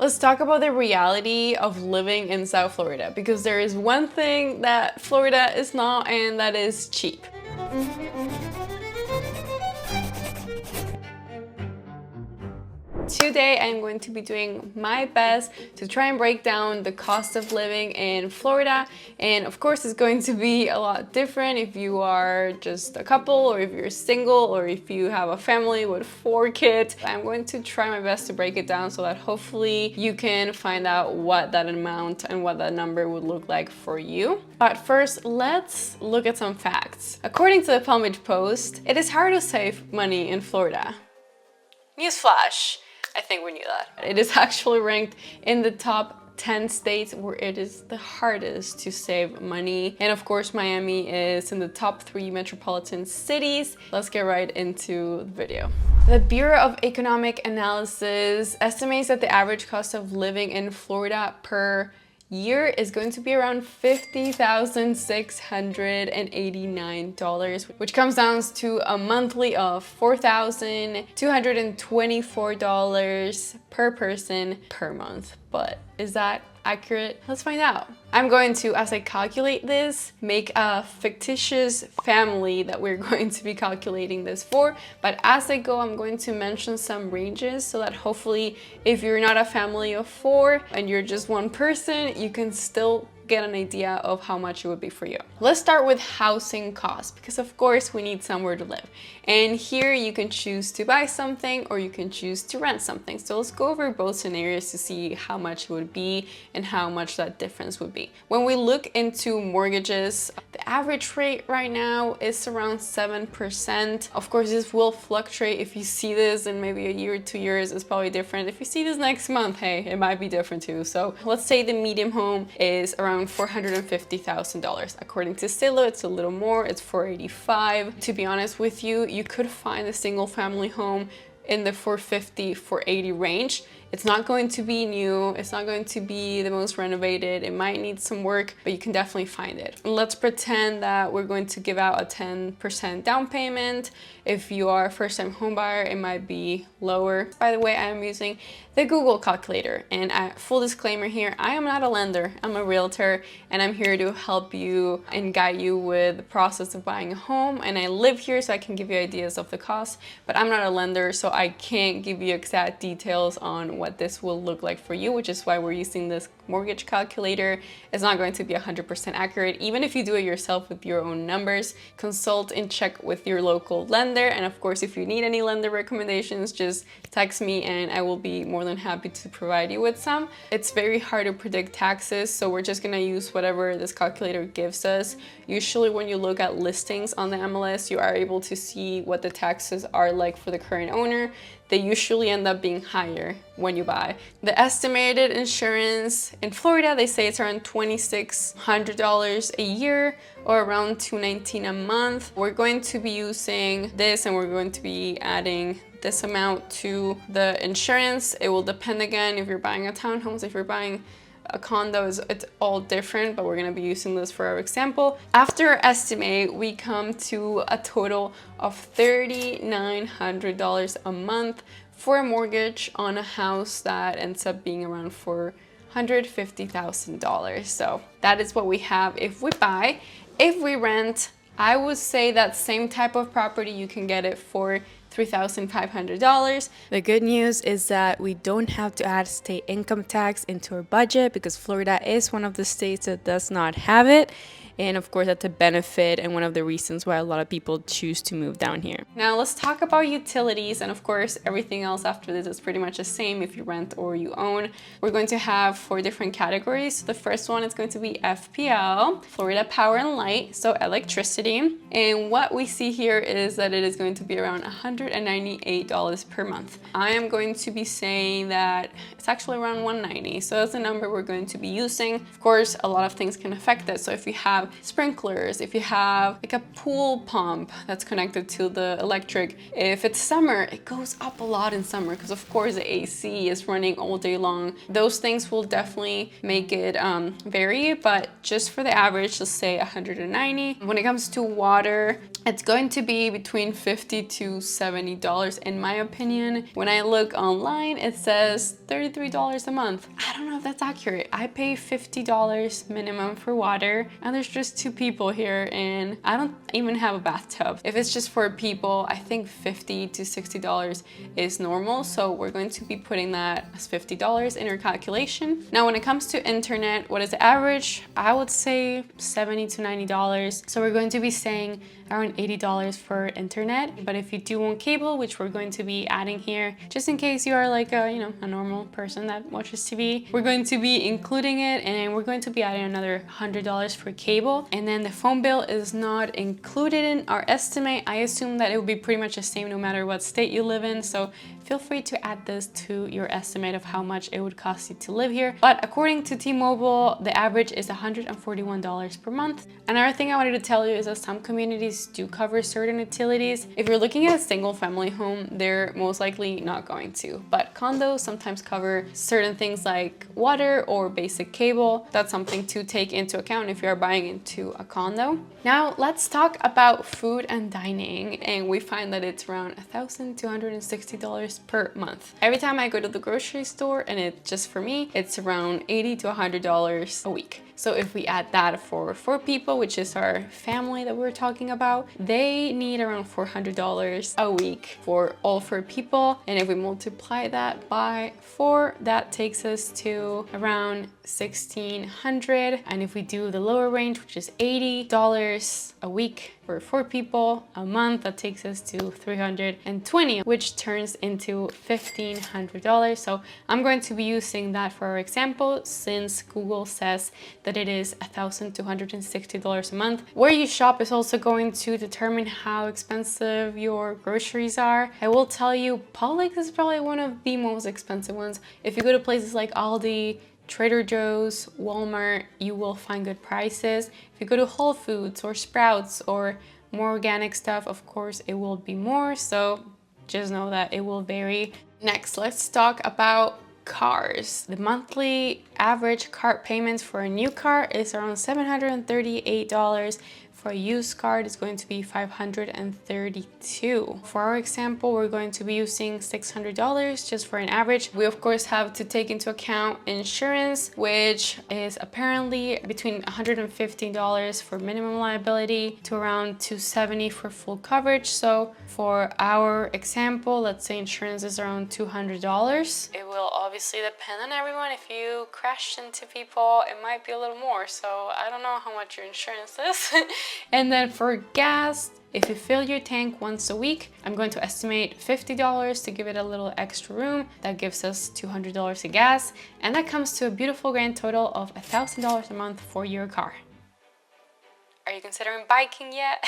Let's talk about the reality of living in South Florida, because there is one thing that Florida is not, and that is cheap. Today I'm going to be doing my best to try and break down the cost of living in Florida, and of course it's going to be a lot different if you are just a couple, or if you're single, or if you have a family with 4 kids. I'm going to try my best to break it down so that hopefully you can find out what that amount and what that number would look like for you. But first, let's look at some facts. According to the Palm Beach Post, it is hard to save money in Florida. Newsflash! I think we knew that. It is actually ranked in the top 10 states where it is the hardest to save money. And of course, Miami is in the top 3 metropolitan cities. Let's get right into the video. The Bureau of Economic Analysis estimates that the average cost of living in Florida per year is going to be around $50,689, which comes down to a monthly of $4,224 per person per month. But is that accurate? Let's find out. I'm going to, as I calculate this, make a fictitious family that we're going to be calculating this for. But as I go, I'm going to mention some ranges so that hopefully if you're not a family of 4 and you're just one person, you can still get an idea of how much it would be for you. Let's start with housing costs, because of course we need somewhere to live. And here you can choose to buy something or you can choose to rent something. So let's go over both scenarios to see how much it would be and how much that difference would be. When we look into mortgages, the average rate right now is around 7%. Of course, this will fluctuate. If you see this in maybe a year or 2 years, it's probably different. If you see this next month, hey, it might be different too. So let's say the medium home is around $450,000. According to Zillow, it's a little more, it's $485,000. To be honest with you, you could find a single family home in the $450,000, $480,000 range. It's not going to be new, it's not going to be the most renovated, it might need some work, but you can definitely find it. Let's pretend that we're going to give out a 10% down payment. If you are a first-time home buyer, it might be lower. By the way, I am using the Google calculator, and full disclaimer here, I am not a lender, I'm a realtor, and I'm here to help you and guide you with the process of buying a home. And I live here, so I can give you ideas of the cost, but I'm not a lender, so I can't give you exact details on what this will look like for you, which is why we're using this mortgage calculator. It's not going to be 100% accurate. Even if you do it yourself with your own numbers, consult and check with your local lender. And of course, if you need any lender recommendations, just text me and I will be more than happy to provide you with some. It's very hard to predict taxes, so we're just gonna use whatever this calculator gives us. Usually when you look at listings on the MLS, you are able to see what the taxes are like for the current owner. They usually end up being higher when you buy. The estimated insurance in Florida, they say it's around $2,600 a year, or around $219 a month. We're going to be using this, and we're going to be adding this amount to the insurance. It will depend again if you're buying a townhouse, if you're buying a condo, it's all different, but we're going to be using this for our example. After our estimate, we come to a total of $3,900 a month for a mortgage on a house that ends up being around $450,000. So that is what we have if we buy. If we rent, I would say that same type of property, you can get it for $3,500. The good news is that we don't have to add state income tax into our budget, because Florida is one of the states that does not have it. And of course, that's a benefit and one of the reasons why a lot of people choose to move down here. Now let's talk about utilities, and of course everything else after this is pretty much the same if you rent or you own. We're going to have 4 different categories. The first one is going to be FPL, Florida Power and Light, so electricity. And what we see here is that it is going to be around $198 per month. I am going to be saying that it's actually around $190, so that's the number we're going to be using. Of course, a lot of things can affect it. So if you have sprinklers, if you have like a pool pump that's connected to the electric, if it's summer, it goes up a lot in summer because of course the AC is running all day long. Those things will definitely make it vary, but just for the average, let's say 190. When it comes to water, It's going to be between $50 to $70 in my opinion. When I look online, it says $33 a month. I don't know if that's accurate. I pay $50 minimum for water, and there's just 2 people here, and I don't even have a bathtub. If it's just for people, I think $50 to $60 is normal, so we're going to be putting that as $50 in our calculation. Now, when it comes to internet, what is the average? I would say $70 to $90. So we're going to be saying around $80 for internet. But if you do want cable, which we're going to be adding here, just in case you are like a normal person that watches TV, we're going to be including it, and we're going to be adding another $100 for cable. And then the phone bill is not included in our estimate. I assume that it will be pretty much the same no matter what state you live in. So feel free to add this to your estimate of how much it would cost you to live here. But according to T-Mobile, the average is $141 per month. Another thing I wanted to tell you is that some communities do cover certain utilities. If you're looking at a single family home, they're most likely not going to. But condos sometimes cover certain things like water or basic cable. That's something to take into account if you're buying into a condo. Now let's talk about food and dining, and we find that it's around $1,260 per month. Every time I go to the grocery store, and it just for me, it's around $80 to $100 a week. So if we add that for 4 people, which is our family that we're talking about, they need around $400 a week for all 4 people. And if we multiply that by 4, that takes us to around $1,600. And if we do the lower range, which is $80 a week for 4 people a month, that takes us to $320, which turns into $1,500. So I'm going to be using that for our example, since Google says that it is $1,260 a month. Where you shop is also going to determine how expensive your groceries are. I will tell you, Publix is probably one of the most expensive ones. If you go to places like Aldi, Trader Joe's, Walmart, you will find good prices. If you go to Whole Foods or Sprouts or more organic stuff, of course, it will be more. So just know that it will vary. Next, let's talk about cars. The monthly average car payments for a new car is around $738. For a used car, it's going to be $532. For our example, we're going to be using $600 just for an average. We of course have to take into account insurance, which is apparently between $115 for minimum liability to around $270 for full coverage. So for our example, let's say insurance is around $200. It will obviously depend on everyone. If you crash into people, it might be a little more. So I don't know how much your insurance is. And then for gas, if you fill your tank once a week, I'm going to estimate $50 to give it a little extra room. That gives us $200 of gas, and that comes to a beautiful grand total of $1,000 a month for your car. Are you considering biking yet?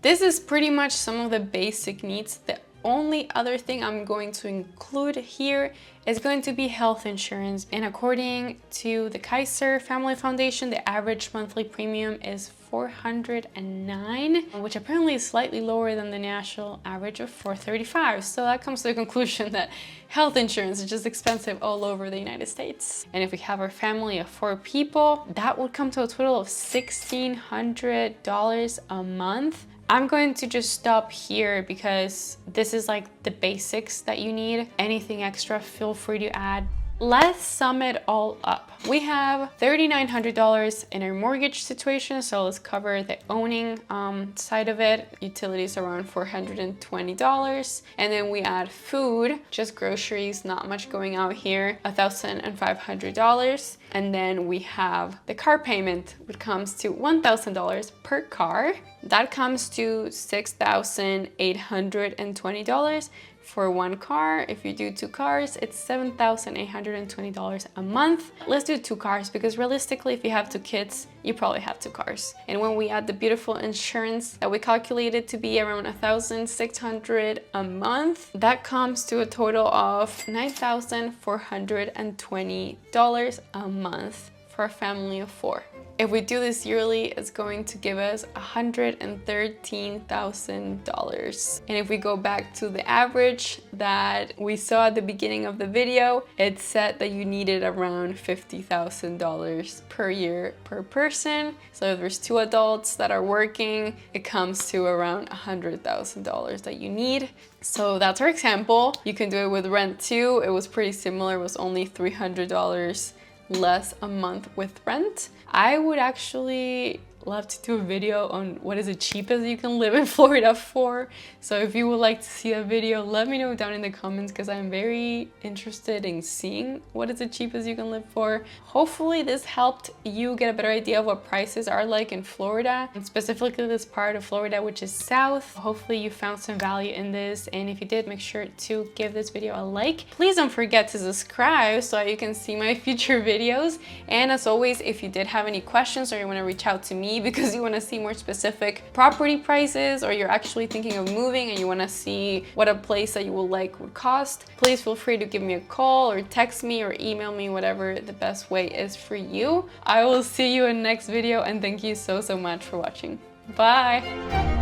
This is pretty much some of the basic needs. The only other thing I'm going to include here is going to be health insurance. And according to the Kaiser Family Foundation, the average monthly premium is $409, which apparently is slightly lower than the national average of $435. So that comes to the conclusion that health insurance is just expensive all over the United States. And if we have our family of 4 people, that would come to a total of $1,600 a month. I'm going to just stop here because this is like the basics that you need. Anything extra, feel free to add. Let's sum it all up. We have $3,900 in our mortgage situation, so let's cover the owning side of it. Utilities around $420, and then we add food, just groceries, not much going out here, $1,500, and then we have the car payment, which comes to $1,000 per car. That comes to $6,820 for 1 car. If you do 2 cars, it's $7,820 a month. Let's do 2 cars because realistically, if you have 2 kids, you probably have 2 cars. And when we add the beautiful insurance that we calculated to be around $1,600 a month, that comes to a total of $9,420 a month for a family of 4. If we do this yearly, it's going to give us $113,000. And if we go back to the average that we saw at the beginning of the video, it said that you needed around $50,000 per year per person. So if there's 2 adults that are working, it comes to around $100,000 that you need. So that's our example. You can do it with rent too. It was pretty similar. It was only $300 less a month with rent. I would actually love to do a video on what is the cheapest you can live in Florida for. So if you would like to see a video, let me know down in the comments, because I'm very interested in seeing what is the cheapest you can live for. Hopefully this helped you get a better idea of what prices are like in Florida, and specifically this part of Florida, which is south. Hopefully you found some value in this, and if you did, make sure to give this video a like. Please don't forget to subscribe so that you can see my future videos. And as always, if you did have any questions or you want to reach out to me because you want to see more specific property prices, or you're actually thinking of moving and you want to see what a place that you will like would cost, please feel free to give me a call or text me or email me, whatever the best way is for you. I will see you in the next video, and thank you so much for watching. Bye!